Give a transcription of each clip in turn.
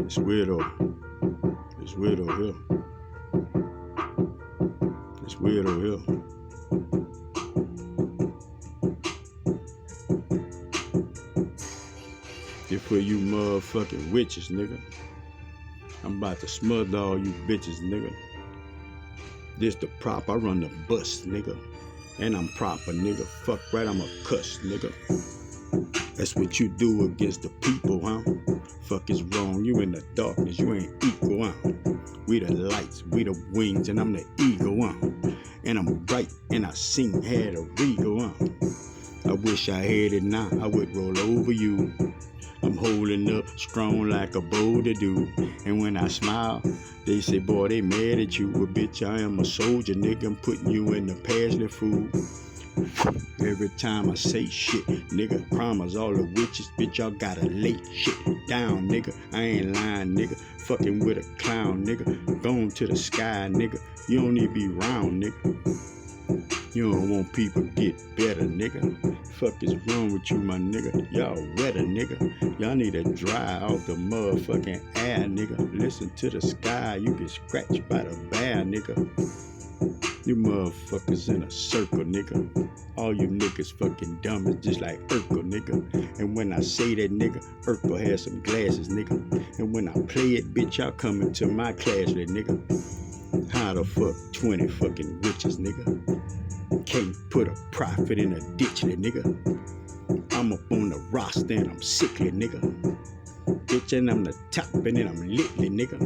It's weirdo. It's weirdo here. It's weirdo here. This for you motherfucking witches, nigga. I'm about to smother all you bitches, nigga. This the prop, I run the bus, nigga. And I'm proper, nigga. Fuck right, I'm a cuss, nigga. That's what you do against the people, huh? Fuck is wrong, you in the darkness, you ain't equal, huh? We the lights, we the wings, and I'm the eagle, huh? And I'm bright, and I sing, had a regal, huh? I wish I had it now, I would roll over you. I'm holding up strong like a boulder do. And when I smile, they say, boy, they mad at you. Well, bitch, I am a soldier, nigga. I'm putting you in the paisley food. Every time I say shit, nigga, promise all the witches, bitch, y'all gotta lay shit down, nigga. I ain't lying, nigga. Fucking with a clown, nigga. Going to the sky, nigga. You don't need to be round, nigga. You don't want people to get better, nigga. Fuck is wrong with you, my nigga? Y'all wetter, nigga. Y'all need to dry off the motherfucking air, nigga. Listen to the sky, you get scratched by the bear, nigga. You motherfuckers in a circle, nigga. All you niggas fucking dumb is just like Urkel, nigga. And when I say that, nigga, Urkel has some glasses, nigga. And when I play it, bitch, y'all come into my class, nigga. How the fuck 20 fucking witches, nigga? Can't put a profit in a ditch, nigga. I'm up on the roster and I'm sickly, nigga. Bitch, and I'm the top and then I'm litly, nigga.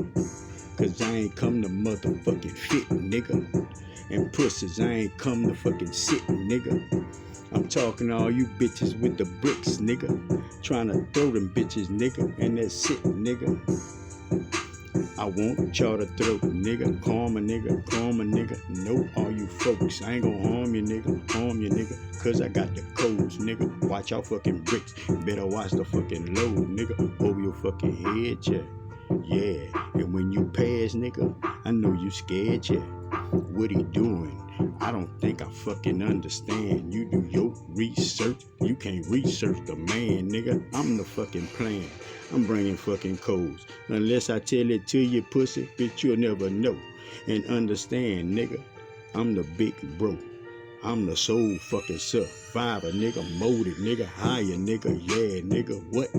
Cause I ain't come to motherfucking fit, nigga. And pussies, I ain't come to fucking sit, nigga. I'm talking to all you bitches with the bricks, nigga. Trying to throw them bitches, nigga. And that's it, nigga. I want y'all to throw, nigga. Karma, nigga. Karma, nigga. No, all you folks. I ain't gonna harm you, nigga. Harm you, nigga. Cause I got the codes, nigga. Watch y'all fucking bricks. Better watch the fucking load, nigga. Over your fucking head, yeah. Yeah. And when you pass, nigga, I know you scared, yeah. What he doing? I don't think I fucking understand. You do your research. You can't research the man, nigga. I'm the fucking plan. I'm bringing fucking codes. Unless I tell it to you, pussy, bitch, you'll never know. And understand, nigga, I'm the big bro. I'm the soul fucking survivor, nigga. Molded, nigga. Higher, nigga. Yeah, nigga. What?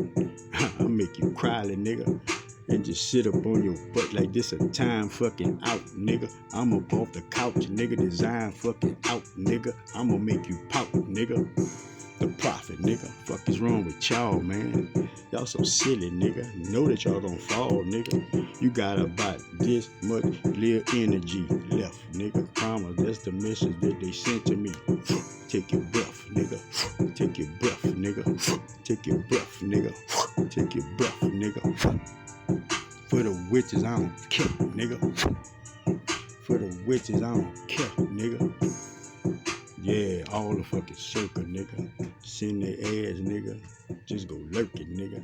I'll make you cry, nigga. And just sit up on your butt like this a time fucking out, nigga. I'm up off the couch, nigga. Design fucking out, nigga. I'ma make you pout, nigga. The prophet, nigga. Fuck is wrong with y'all, man? Y'all so silly, nigga. Know that y'all gonna fall, nigga. You got about this much little energy left, nigga. Promise that's the message that they sent to me. Take your breath, nigga. Take your breath, nigga. Take your breath, nigga. Take your breath, nigga. For the witches, I don't care, nigga. For the witches, I don't care, nigga. Yeah, all the fucking circle, nigga. Send their ass, nigga. Just go lurking, nigga.